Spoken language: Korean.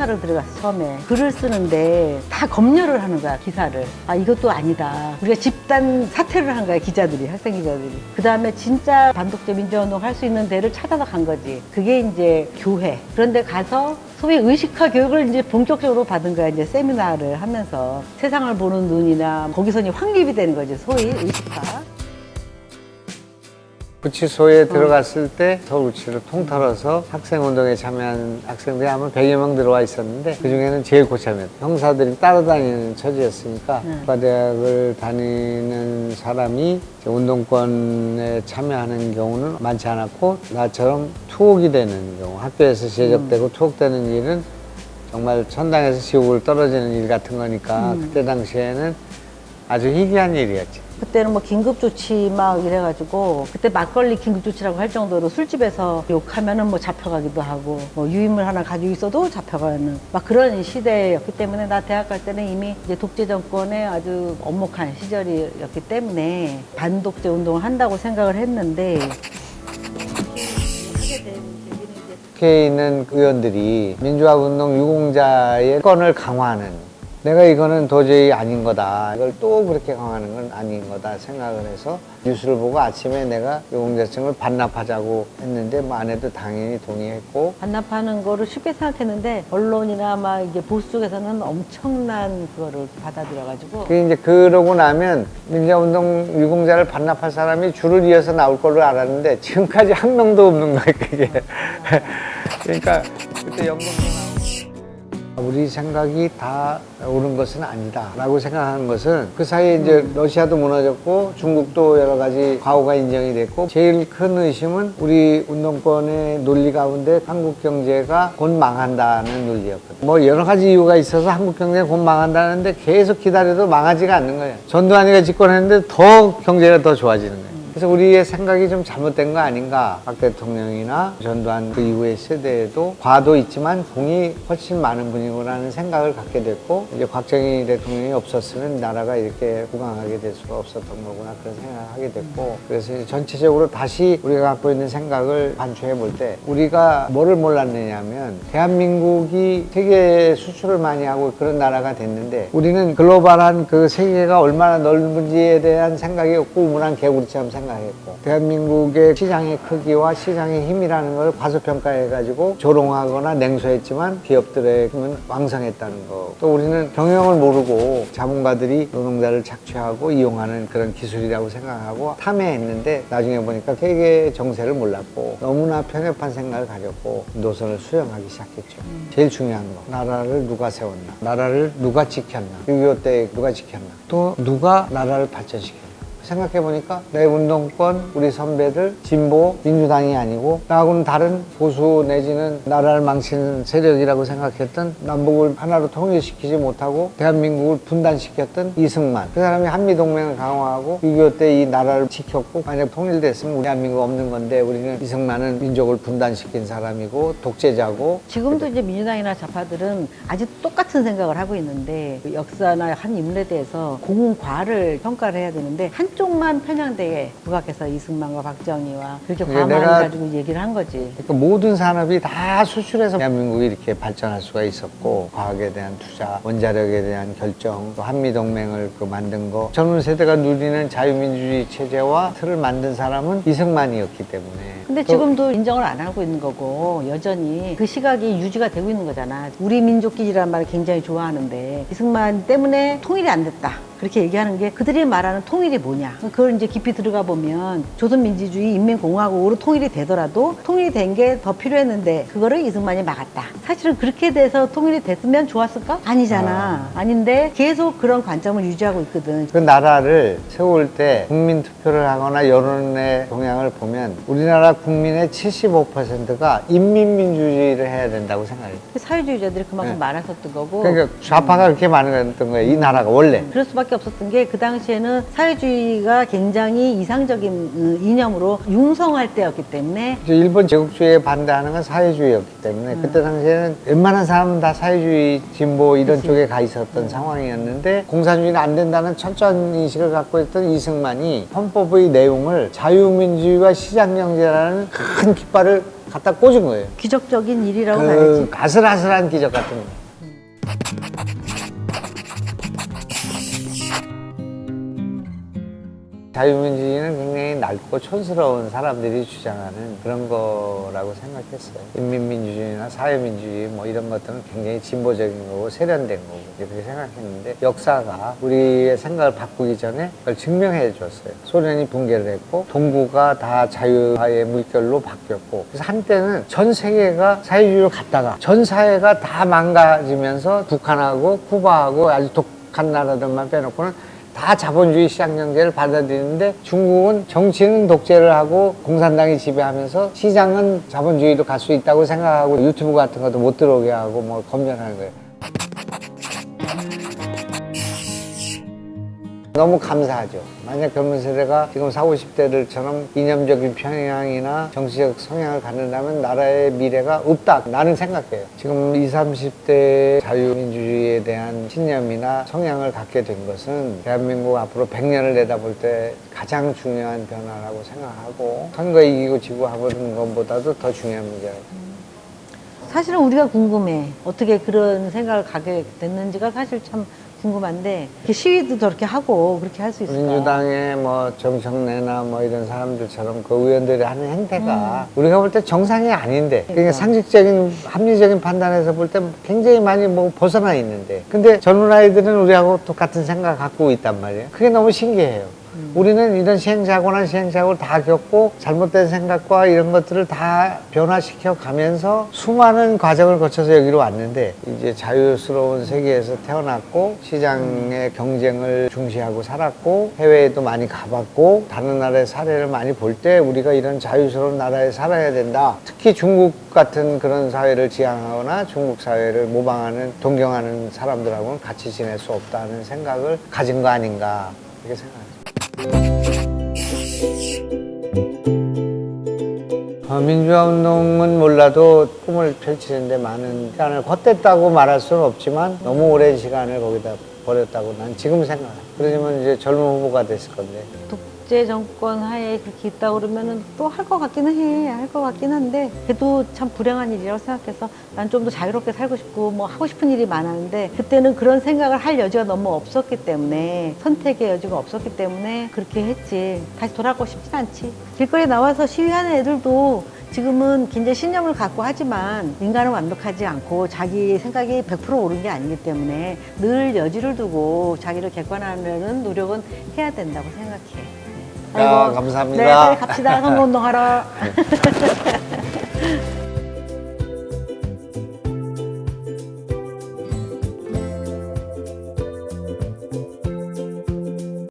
수사를 들어갔어. 처음에 글을 쓰는데 다 검열을 하는 거야, 기사를. 아, 이것도 아니다. 우리가 집단 사퇴를 한 거야, 기자들이, 학생 기자들이. 그 다음에 진짜 반독재 민주화운동 할 수 있는 데를 찾아서 간 거지. 그게 이제 교회. 그런데 가서 소위 의식화 교육을 이제 본격적으로 받은 거야. 이제 세미나를 하면서 세상을 보는 눈이나 거기서 이제 확립이 되는 거지, 소위 의식화. 구치소에 들어갔을 때 서울구치를 통틀어서 학생운동에 참여한 학생들이 아마 100여 명 들어와 있었는데 그중에는 제일 고참이었다. 형사들이 따라다니는 처지였으니까 국가대학을 다니는 사람이 운동권에 참여하는 경우는 많지 않았고, 나처럼 투옥이 되는 경우, 학교에서 제적되고 투옥되는 일은 정말 천당에서 지옥을 떨어지는 일 같은 거니까 그때 당시에는 아주 희귀한 일이었지. 그때는 뭐 긴급조치 막 이래가지고 그때 막걸리 긴급조치라고 할 정도로 술집에서 욕하면은 뭐 잡혀가기도 하고 뭐 유인물 하나 가지고 있어도 잡혀가는 막 그런 시대였기 때문에 나 대학 갈 때는 이미 이제 독재 정권의 아주 엄혹한 시절이었기 때문에 반독재 운동을 한다고 생각을 했는데 국회에 있는 의원들이 민주화운동 유공자의 건을 강화하는, 내가 이거는 도저히 아닌 거다, 이걸 또 그렇게 강화하는 건 아닌 거다 생각을 해서 뉴스를 보고 아침에 내가 유공자증을 반납하자고 했는데 뭐 아내도 당연히 동의했고. 반납하는 거를 쉽게 생각했는데 언론이나 막 이게 보수 쪽에서는 엄청난 그거를 받아들여가지고. 그 이제 그러고 나면 민주화운동 유공자를 반납할 사람이 줄을 이어서 나올 걸로 알았는데 지금까지 한 명도 없는 거예요, 그게. 그러니까 그때 연금도 우리 생각이 다 옳은 것은 아니다 라고 생각하는 것은, 그 사이에 이제 러시아도 무너졌고 중국도 여러 가지 과오가 인정이 됐고, 제일 큰 의심은 우리 운동권의 논리 가운데 한국 경제가 곧 망한다는 논리였거든요. 뭐 여러 가지 이유가 있어서 한국 경제가 곧 망한다는데 계속 기다려도 망하지가 않는 거예요. 전두환이가 집권했는데 더 경제가 더 좋아지는 거예요. 그래서 우리의 생각이 좀 잘못된 거 아닌가. 박 대통령이나 전두환 그 이후의 세대에도 과도 있지만 공이 훨씬 많은 분이구나라는 생각을 갖게 됐고, 이제 곽정희 대통령이 없었으면 나라가 이렇게 부강하게 될 수가 없었던 거구나, 그런 생각을 하게 됐고, 그래서 이제 전체적으로 다시 우리가 갖고 있는 생각을 반추해 볼 때 우리가 뭐를 몰랐느냐면, 대한민국이 세계에 수출을 많이 하고 그런 나라가 됐는데 우리는 글로벌한 그 세계가 얼마나 넓은지에 대한 생각이 없고 우물한 개구리처럼 생각했고, 대한민국의 시장의 크기와 시장의 힘이라는 걸 과소평가해가지고 조롱하거나 냉소했지만 기업들의 힘은 왕성했다는 거. 또 우리는 경영을 모르고 자본가들이 노동자를 착취하고 이용하는 그런 기술이라고 생각하고 탐해했는데, 나중에 보니까 세계 정세를 몰랐고 너무나 편협한 생각을 가졌고 노선을 수용하기 시작했죠. 제일 중요한 거, 나라를 누가 세웠나, 나라를 누가 지켰나, 6.25 때 누가 지켰나, 또 누가 나라를 발전시켰나. 생각해보니까 내 운동권, 우리 선배들, 진보, 민주당이 아니고 나하고는 다른 보수 내지는 나라를 망치는 세력이라고 생각했던, 남북을 하나로 통일시키지 못하고 대한민국을 분단시켰던 이승만, 그 사람이 한미동맹을 강화하고 6.25 때 이 나라를 지켰고, 만약 통일됐으면 우리 대한민국 없는 건데 우리는 이승만은 민족을 분단시킨 사람이고 독재자고. 지금도 이제 민주당이나 좌파들은 아직 똑같은 생각을 하고 있는데, 그 역사나 한 인물에 대해서 공과를 평가를 해야 되는데 한쪽만 편향되게 부각해서 이승만과 박정희와 그렇게 과만 가지고 얘기를 한 거지. 그러니까 모든 산업이 다 수출해서 대한민국이 이렇게 발전할 수가 있었고, 과학에 대한 투자, 원자력에 대한 결정, 또 한미동맹을 만든 거, 젊은 세대가 누리는 자유민주주의 체제와 틀을 만든 사람은 이승만이었기 때문에. 근데 지금도 인정을 안 하고 있는 거고 여전히 그 시각이 유지가 되고 있는 거잖아. 우리 민족기지라는 말을 굉장히 좋아하는데 이승만 때문에 통일이 안 됐다, 그렇게 얘기하는 게 그들이 말하는 통일이 뭐냐. 그걸 이제 깊이 들어가 보면 조선민주주의 인민공화국으로 통일이 되더라도 통일이 된 게 더 필요했는데 그거를 이승만이 막았다. 사실은 그렇게 돼서 통일이 됐으면 좋았을까? 아니잖아. 아닌데 계속 그런 관점을 유지하고 있거든. 그 나라를 세울 때 국민 투표를 하거나 여론의 동향을 보면 우리나라 국민의 75%가 인민민주주의를 해야 된다고 생각해요. 사회주의자들이 그만큼 많았었던 거고. 그러니까 좌파가 그렇게 많았던 거예요, 이 나라가 원래. 그럴 수밖에 없었던 게 그 당시에는 사회주의가 굉장히 이상적인 이념으로 융성할 때였기 때문에. 일본 제국주의에 반대하는 건 사회주의였기 때문에 그때 당시에는 웬만한 사람은 다 사회주의, 진보 이런 쪽에 가 있었던 상황이었는데, 공산주의는 안 된다는 철저한 인식을 갖고 있던 이승만이 헌법의 내용을 자유민주주의와 시장경제라는 큰 깃발을 갖다 꽂은 거예요. 기적적인 일이라고 그 봐야지. 아슬아슬한 기적 같은 거. 자유민주주의는 굉장히 낡고 촌스러운 사람들이 주장하는 그런 거라고 생각했어요. 인민민주주의나 사회민주주의 뭐 이런 것들은 굉장히 진보적인 거고 세련된 거고 이렇게 생각했는데 역사가 우리의 생각을 바꾸기 전에 그걸 증명해 줬어요. 소련이 붕괴를 했고 동구가 다 자유화의 물결로 바뀌었고 그래서 한때는 전 세계가 사회주의로 갔다가 전 사회가 다 망가지면서 북한하고 쿠바하고 아주 독한 나라들만 빼놓고는 다 자본주의 시장경제를 받아들이는데 중국은 정치는 독재를 하고 공산당이 지배하면서 시장은 자본주의로 갈 수 있다고 생각하고 유튜브 같은 것도 못 들어오게 하고 뭐 검열하는 거예요. 너무 감사하죠. 만약 젊은 세대가 지금 40, 50대들처럼 이념적인 편향이나 정치적 성향을 갖는다면 나라의 미래가 없다. 나는 생각해요. 지금 20, 30대 자유민주주의에 대한 신념이나 성향을 갖게 된 것은 대한민국 앞으로 100년을 내다볼 때 가장 중요한 변화라고 생각하고 선거 이기고 지고 하는 것보다도 더 중요한 문제라고 생각합니다. 사실은 우리가 궁금해. 어떻게 그런 생각을 가게 됐는지가 사실 참 궁금한데 이렇게 시위도 저렇게 하고 그렇게 할 수 있을까? 민주당의 뭐 정청래나 뭐 이런 사람들처럼 그 의원들이 하는 행태가 우리가 볼 때 정상이 아닌데 그러니까 상식적인 합리적인 판단에서 볼 때 굉장히 많이 뭐 벗어나 있는데 근데 젊은 아이들은 우리하고 똑같은 생각 갖고 있단 말이에요. 그게 너무 신기해요. 우리는 이런 시행착오나 시행착오를 다 겪고 잘못된 생각과 이런 것들을 다 변화시켜 가면서 수많은 과정을 거쳐서 여기로 왔는데 이제 자유스러운 세계에서 태어났고 시장의 경쟁을 중시하고 살았고 해외에도 많이 가봤고 다른 나라의 사례를 많이 볼 때 우리가 이런 자유스러운 나라에 살아야 된다. 특히 중국 같은 그런 사회를 지향하거나 중국 사회를 모방하는 동경하는 사람들하고는 같이 지낼 수 없다는 생각을 가진 거 아닌가 이렇게 생각합니다. 민주화 운동은 몰라도 꿈을 펼치는데 많은 시간을 헛됐다고 말할 수는 없지만 너무 오랜 시간을 거기다 버렸다고 난 지금 생각해요. 그러지만 이제 젊은 후보가 됐을 건데. 독재 정권 하에 그렇게 있다 그러면은 또 할 것 같기는 해. 할 것 같긴 한데 그래도 참 불행한 일이라고 생각해서 난 좀 더 자유롭게 살고 싶고 뭐 하고 싶은 일이 많았는데 그때는 그런 생각을 할 여지가 너무 없었기 때문에 선택의 여지가 없었기 때문에 그렇게 했지. 다시 돌아가고 싶진 않지. 길거리에 나와서 시위하는 애들도 지금은 굉장히 신념을 갖고 하지만 인간은 완벽하지 않고 자기 생각이 100% 옳은 게 아니기 때문에 늘 여지를 두고 자기를 객관화하려는 노력은 해야 된다고 생각해. 감사합니다. 네, 빨리 갑시다. 선거운동 하러.